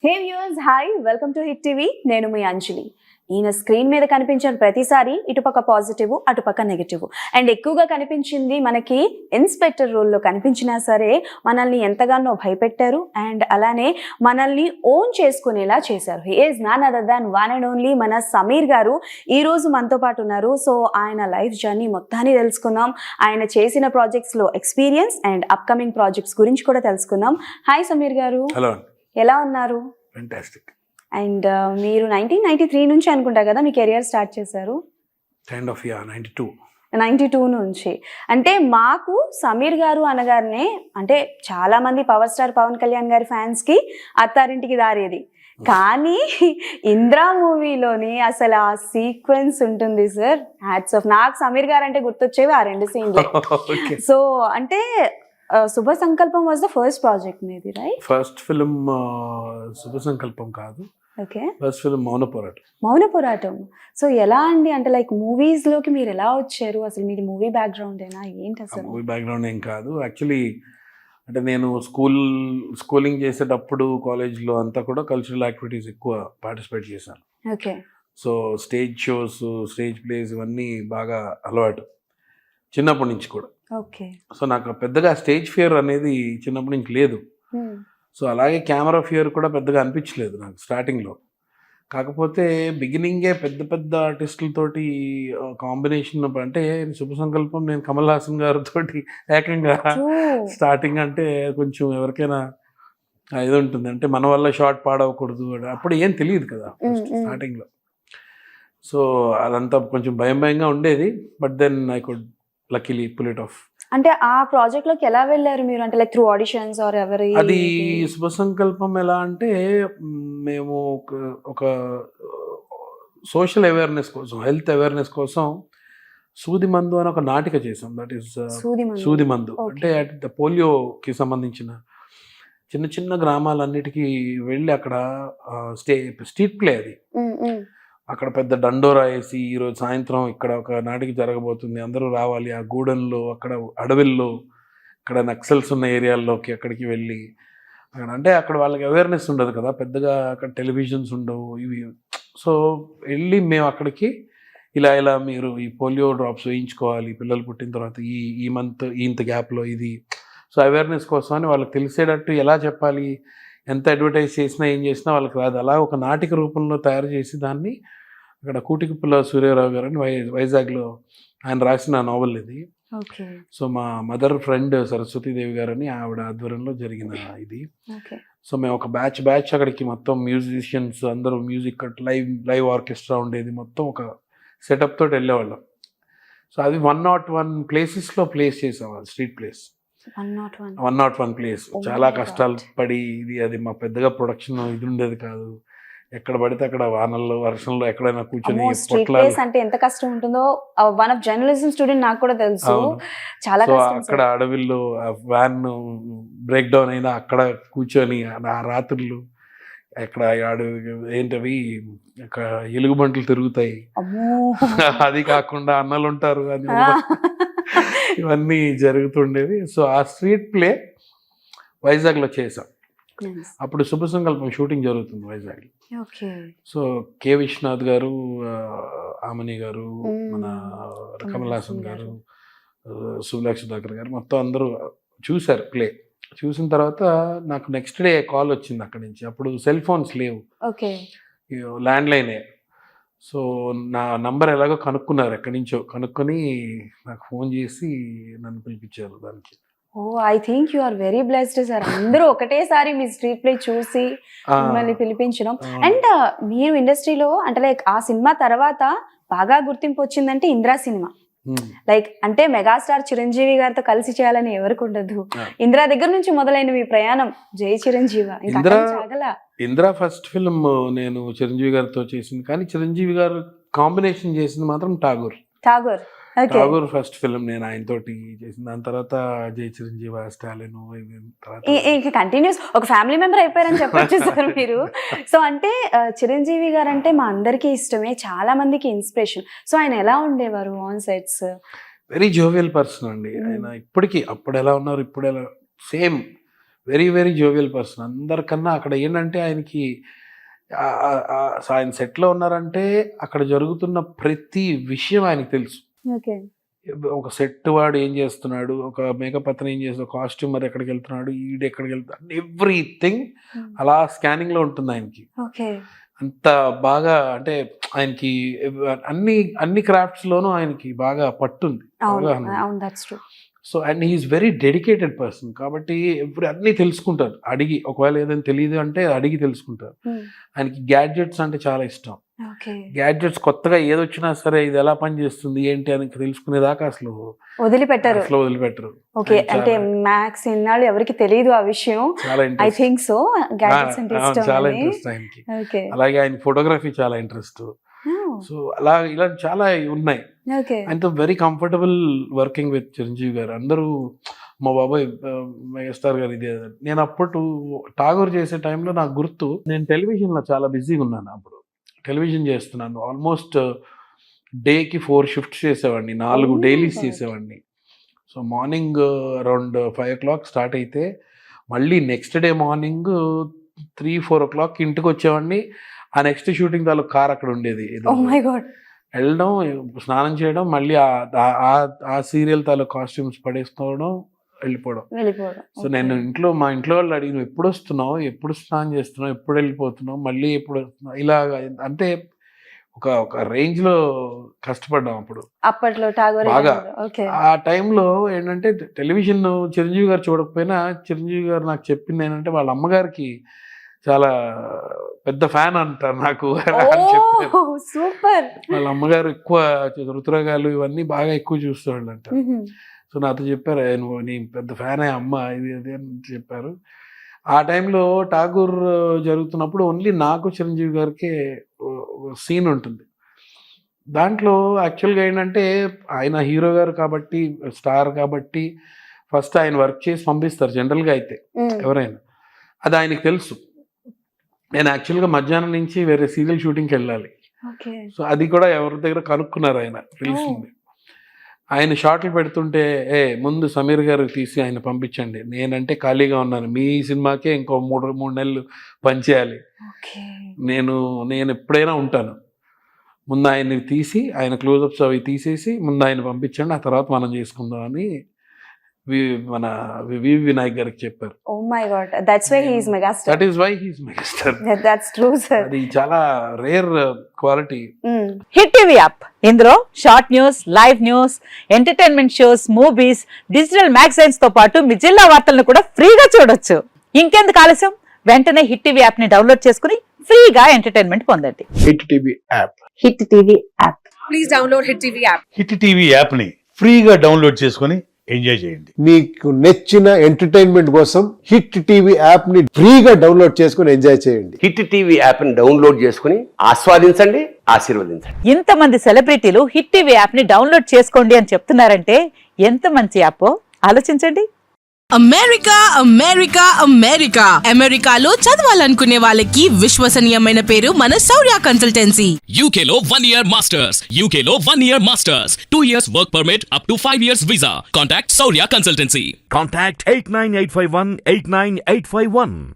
Hey viewers, hi, welcome to hit TV. నేను మీ అంజలి. ఈయన screen మీద కనిపించిన ప్రతిసారి ఇటుపక్క పాజిటివ్, అటుపక్క నెగిటివ్. అండ్ ఎక్కువగా కనిపించింది మనకి ఇన్స్పెక్టర్ రోల్లో కనిపించినా సరే మనల్ని ఎంతగానో భయపెట్టారు. అండ్ అలానే మనల్ని ఓన్ చేసుకునేలా చేశారు. He is non other than one and only మన సమీర్ గారు ఈ రోజు మనతో పాటు ఉన్నారు. సో ఆయన లైఫ్ జర్నీ మొత్తాన్ని తెలుసుకుందాం. ఆయన చేసిన ప్రాజెక్ట్స్లో ఎక్స్పీరియన్స్ అండ్ అప్కమింగ్ ప్రాజెక్ట్స్ గురించి కూడా తెలుసుకుందాం. హాయ్ సమీర్ గారు, హలో, ఎలా ఉన్నారు? ఫెంటాస్టిక్. అండ్ మీరు 1993 నుంచి అనుకుంటా కదా మీ కెరియర్ స్టార్ట్ చేశారు? కైండ్ ఆఫ్ 92 నుంచి. అంటే మాకు సమీర్ గారు అనగానే అంటే చాలా మంది పవర్ స్టార్ పవన్ కళ్యాణ్ గారి ఫ్యాన్స్ కి అత్తారింటికి దారేది. కానీ ఇంద్రా మూవీలోని అసలు ఆ సీక్వెన్స్ ఉంటుంది సార్, హ్యాట్స్ ఆఫ్. నాకు సమీర్ గారు అంటే గుర్తొచ్చేవి ఆ రెండు సీన్లు. సో అంటే శుభ సంకల్పం వాజ్ ద ఫస్ట్ ప్రాజెక్ట్ మీది, రైట్? ఫస్ట్ ఫిల్మ్ శుభ సంకల్పం కాదు, ఓకే, ఫస్ట్ ఫిల్మ్ మౌన పోరాటం. మౌన పోరాటం. సో ఎలా అండి, అంటే లైక్ మూవీస్ లోకి మీరు ఎలా వచ్చారు? అసలు మీది మూవీ బ్యాక్గ్రౌండ్ ఏనా ఏంటి అసలు? మూవీ బ్యాక్గ్రౌండ్ ఏం కాదు యాక్చువల్లీ. అంటే నేను స్కూలింగ్ చేసేటప్పుడు కాలేజ్లో అంతా కూడా కల్చరల్ యాక్టివిటీస్ ఎక్కువ పార్టిసిపేట్ చేశాను. Okay. So stage shows, stage place ఇవన్నీ బాగా అలవాటు చిన్నప్పటి నుంచి కూడా. ఓకే. సో నాకు పెద్దగా స్టేజ్ ఫియర్ అనేది చిన్నప్పటి నుంచి లేదు. సో అలాగే కెమెరా ఫియర్ కూడా పెద్దగా అనిపించలేదు నాకు స్టార్టింగ్లో. కాకపోతే బిగినింగే పెద్ద పెద్ద ఆర్టిస్టులతోటి కాంబినేషన్ అంటే శుభ సంకల్పం నేను కమల్ హాసన్ గారితో ఏకంగా స్టార్టింగ్ అంటే కొంచెం ఎవరికైనా ఇది ఉంటుంది, అంటే మన వల్ల షార్ట్ పాడవకూడదు, అప్పుడు ఏం తెలియదు కదా స్టార్టింగ్లో. సో అదంతా కొంచెం భయంగా ఉండేది. But then I could luckily pull it off. అంటే ఆ ప్రాజెక్ట్ లోకి ఎలా వెళ్ళారు మీరు? అంటే లైక్ త్రూ ఆడిషన్స్ ఆర్ ఎవరి? అది శుభ సంకల్పం ఎలా అంటే మేము ఒక సోషల్ అవేర్నెస్ కోసం, హెల్త్ అవేర్నెస్ కోసం సూది మందు అని ఒక నాటిక చేసాం. దట్ ఈస్ సూది మందు. అంటే పోలియోకి సంబంధించిన చిన్న చిన్న గ్రామాలన్నిటికీ వెళ్ళి అక్కడ స్ట్రీట్ ప్లే అది. అక్కడ పెద్ద డండోరా వేసి ఈరోజు సాయంత్రం ఇక్కడ ఒక నాటికి జరగబోతుంది, అందరూ రావాలి. ఆ గూడెంలో, అక్కడ అడవిల్లో, ఇక్కడ నక్సల్స్ ఉన్న ఏరియాల్లోకి అక్కడికి వెళ్ళి అక్కడ అంటే అక్కడ వాళ్ళకి అవేర్నెస్ ఉండదు కదా పెద్దగా, అక్కడ టెలివిజన్స్ ఉండవు ఇవి. సో వెళ్ళి మేము అక్కడికి ఇలా మీరు ఈ పోలియో డ్రాప్స్ వేయించుకోవాలి పిల్లలు పుట్టిన తర్వాత ఈ మంత్ ఇంత గ్యాప్లో ఇది. సో అవేర్నెస్ కోసం అని వాళ్ళకి తెలిసేటట్టు ఎలా చెప్పాలి, ఎంత అడ్వర్టైజ్ చేసినా ఏం చేసినా వాళ్ళకి రాదు. అలా ఒక నాటిక రూపంలో తయారు చేసి దాన్ని అక్కడ కూటికుప్పల సూర్యారావు గారు అని వైజాగ్లో ఆయన రాసిన నావల్ ఇది. సో మా మదర్ ఫ్రెండ్ సరస్వతీదేవి గారని ఆవిడ ఆధ్వర్యంలో జరిగిన ఇది. సో మేము ఒక బ్యాచ్ అక్కడికి మొత్తం మ్యూజిషియన్స్ అందరూ మ్యూజిక్ లైవ్ ఆర్కెస్ట్రా ఉండేది, మొత్తం ఒక సెటప్ తోటి వెళ్ళేవాళ్ళం. సో అది 101 ప్లేసెస్లో ప్లేస్ చేసాం. అది స్ట్రీట్ ప్లేస్ 101 ప్లేస్. చాలా కష్టాలు పడి అది మా పెద్దగా ప్రొడక్షన్ ఇది ఉండేది కాదు. ఎక్కడ పడితే అక్కడ వానల్లో వర్షంలో ఎక్కడైనా కూర్చొని అంటే ఎంత కష్టం ఉంటుందో వన్ ఆఫ్ జర్నలిజం స్టూడెంట్ నాకు కూడా తెలుసు. చాలా అక్కడ అడవిల్లో వ్యాన్ బ్రేక్ డౌన్ అయినా అక్కడ కూర్చొని ఆ రాత్రులు ఎక్కడ ఏంటవి ఎలుగుబంట్లు తిరుగుతాయి, అది కాకుండా అన్నలు ఉంటారు, అది ఇవన్నీ జరుగుతుండేవి. సో ఆ స్ట్రీట్ ప్లే వైజాగ్లో చేసాం. అప్పుడు శుభ సంకల్పం షూటింగ్ జరుగుతుంది వైజాగ్. సో కె విశ్వనాథ్ గారు, ఆమని గారు, మన కమల్ హాసన్ గారు, సుబ్లాక్ సుధాకర్ గారు మొత్తం అందరూ చూశారు ప్లే. చూసిన తర్వాత నాకు నెక్స్ట్ డే కాల్ వచ్చింది అక్కడి నుంచి. అప్పుడు సెల్ ఫోన్స్ లేవు, ల్యాండ్ లైనే. సో నా నంబర్ ఎలాగో కనుక్కున్నారు, ఎక్కడి నుంచో కనుక్కొని నాకు ఫోన్ చేసి నన్ను పిలిపించారు దానికి. Oh, I think you are very blessed sir. అందరూ ఒకటేసారి మీ స్ట్రీట్ ప్లే చూసి మిమ్మల్ని పిలిపించడం. అండ్ మీరు ఇండస్ట్రీలో అంటే లైక్ ఆ సినిమా తర్వాత బాగా గుర్తింపు వచ్చిందంటే ఇంద్రా సినిమా. లైక్ అంటే మెగాస్టార్ చిరంజీవి గారితో కలిసి చేయాలని ఎవరికి ఉండదు. ఇంద్రా దగ్గర నుంచి మొదలైన మీ ప్రయాణం జై చిరంజీవి. ఇంద్రా ఫస్ట్ ఫిల్మ్ నేను చిరంజీవి గారితో చేసింది, కానీ చిరంజీవి గారు కాంబినేషన్ చేసింది మాత్రం ఠాగూర్ ఫస్ట్ ఫిల్మ్ నేను ఆయనతోటి చేసింది. దాని తర్వాత జై చిరంజీవి, స్టాలిన్, కంటిన్యూస్ ఒక ఫ్యామిలీ మెంబర్ అయిపోయారని చెప్పొచ్చు సార్ మీరు. సో అంటే చిరంజీవి గారు అంటే మా అందరికీ ఇష్టమే, చాలా మందికి ఇన్స్పిరేషన్. సో ఆయన ఎలా ఉండేవారు on sets? Very jovial person అండి ఆయన. ఇప్పటికీ అప్పుడు ఎలా ఉన్నారు ఇప్పుడు ఎలా same very very jovial person. అందరికన్నా అక్కడ ఏంటంటే ఆయనకి ఆయన సెట్లో ఉన్నారంటే అక్కడ జరుగుతున్న ప్రతి విషయం ఆయనకి తెలుసు. ఓకే. ఒక సెట్ వాడు ఏం చేస్తున్నాడు, ఒక మేకప్ అతను ఏం చేస్తున్నాడు, కాస్ట్యూమర్ ఎక్కడికి వెళ్తున్నాడు, ఈడు ఎక్కడికి వెళ్తున్నాడు, ఎవ్రీథింగ్ అలా స్కానింగ్ లో ఉంటుంది ఆయనకి. అంత బాగా అంటే ఆయనకి అన్ని క్రాఫ్ట్స్ లోనూ ఆయనకి బాగా పట్టుంది. So and he is very dedicated person కాబట్టి ఎప్పుడు అన్నీ తెలుసుకుంటారు అడిగి. ఒకవేళ ఏదైనా తెలియదు అంటే అడిగి తెలుసుకుంటారు. ఆయనకి గ్యాడ్జెట్స్ అంటే చాలా ఇష్టం. గ్యాడ్జెట్స్ కొత్తగా ఏదొచ్చినా సరే ఇది ఎలా పని చేస్తుంది ఏంటి అని తెలుసుకునేదాకా అసలు వదిలిపెట్టరు. ఓకే, అంటే మ్యాక్స్ ఇన్నాళ్ళు ఎవరికి తెలియదు ఆ విషయం. ఐ థింక్ సో గ్యాడ్జెట్స్ అంటే చాలా ఇంట్రెస్ట్ ఆయనకి. అలాగే ఆయన ఫోటోగ్రఫీ చాలా ఇంట్రెస్ట్. సో అలా ఇలా చాలా ఉన్నాయి. ఆయనతో very comfortable working with Chiranjeevi గారు. అందరూ మా బాబాయ్ మెగాస్టార్ గారు ఇది. నేను అప్పుడు ఠాగూర్ చేసే టైంలో నాకు గుర్తు, నేను టెలివిజన్లో చాలా బిజీగా ఉన్నాను. అప్పుడు టెలివిజన్ చేస్తున్నాను. ఆల్మోస్ట్ డేకి 4 షిఫ్ట్స్ చేసేవాడిని, 4 డైలీస్ చేసేవాడిని. So morning around 5 o'clock start అయితే మళ్ళీ నెక్స్ట్ డే మార్నింగ్ 3-4 o'clock ఇంటికి వచ్చేవాడిని. ఆ నెక్స్ట్ షూటింగ్ తాలూకు కార్ అక్కడ ఉండేది. వెళ్ళడం, స్నానం చేయడం, మళ్ళీ ఆ సీరియల్ తాలూకు కాస్ట్యూమ్స్ పడేసుకోవడం, వెళ్ళిపోవడం. సో నేను మా ఇంట్లో వాళ్ళు అడిగిన ఎప్పుడు వస్తున్నావు, ఎప్పుడు స్నానం చేస్తున్నావు, ఎప్పుడు వెళ్ళిపోతున్నావు, మళ్ళీ ఎప్పుడు వస్తున్నావు, ఇలా అంటే ఒక రేంజ్ లో కష్టపడ్డాం అప్పట్లో బాగా. ఆ టైంలో ఏంటంటే టెలివిజన్ చిరంజీవి గారు చూడకపోయినా చిరంజీవి గారు నాకు చెప్పింది ఏంటంటే వాళ్ళ అమ్మగారికి చాలా పెద్ద ఫ్యాన్ అంటారు నాకు. సూపర్. వాళ్ళ అమ్మగారు ఎక్కువ ఋతురాగాలు ఇవన్నీ బాగా ఎక్కువ చూస్తాడు అంట. సో నాతో చెప్పారు, నువ్వు నీ పెద్ద ఫ్యాన్ అమ్మ ఇది అది అని చెప్పారు. ఆ టైంలో ఠాగూర్ జరుగుతున్నప్పుడు ఓన్లీ నాకు చిరంజీవి గారికి సీన్ ఉంటుంది. దాంట్లో యాక్చువల్గా ఏంటంటే ఆయన హీరో గారు కాబట్టి, స్టార్ కాబట్టి ఫస్ట్ ఆయన వర్క్ చేసి పంపిస్తారు జనరల్గా అయితే ఎవరైనా. అది ఆయనకి తెలుసు. నేను యాక్చువల్గా మధ్యాహ్నం నుంచి వేరే సీరియల్ షూటింగ్కి వెళ్ళాలి. సో అది కూడా ఎవరి దగ్గర కనుక్కున్నారు, ఆయన తెలిసింది. ఆయన షార్ట్లు పెడుతుంటే ముందు సమీర్ గారు తీసి ఆయన పంపించండి, నేనంటే ఖాళీగా ఉన్నాను, మీ సినిమాకే ఇంకో 3 నెలలు పనిచేయాలి, నేను ఎప్పుడైనా ఉంటాను, ముందు ఆయన్ని తీసి ఆయన క్లోజప్స్ అవి తీసేసి ముందు ఆయన పంపించండి, ఆ తర్వాత మనం చేసుకుందాం అని మన వినాయక్ గారికి చెప్పారు. Oh my God, that's why he is megastar. That is why he is megastar. That's true, sir. అది చాలా rare quality. Hit TV app, ఇందులో short news, live news, entertainment shows, movies, digital magazines తో పాటు మీ జిల్లా వార్తలను కూడా ఫ్రీగా చూడొచ్చు. ఇంకెందుకు ఆలస్యం, వెంటనే హిట్ టీవీ యాప్ ని డౌన్లోడ్ చేసుకుని ఫ్రీగా ఎంటర్టైన్మెంట్ పొందండి. Hit TV app. Hit TV app. Please download hit TV app. Hit TV app ని ఫ్రీగా డౌన్లోడ్ చేసుకుని ఎంజాయ్ చేయండి. మీకు నచ్చిన ఎంటర్టైన్మెంట్ కోసం హిట్ టీవీ యాప్ ని ఫ్రీగా డౌన్లోడ్ చేసుకుని ఎంజాయ్ చేయండి. హిట్ టీవీ యాప్ ని డౌన్లోడ్ చేసుకుని ఆస్వాదించండి, ఆశీర్వదించండి. ఇంతమంది సెలబ్రిటీలు హిట్ టీవీ యాప్ ని డౌన్లోడ్ చేసుకోండి అని చెప్తున్నారంటే ఎంత మంచి యాప్ ఆలోచించండి. అమెరికా అమెరికా అమెరికా అమెరికాలో చదవాలనుకునే వాళ్ళకి విశ్వసనీయమైన పేరు మన శౌర్య కన్సల్టెన్సీ. UK లో 1 year masters, UK లో 1 year masters, 2 years work permit up to 5 years visa. Contact Saurya Consultancy. Contact 89851 89851.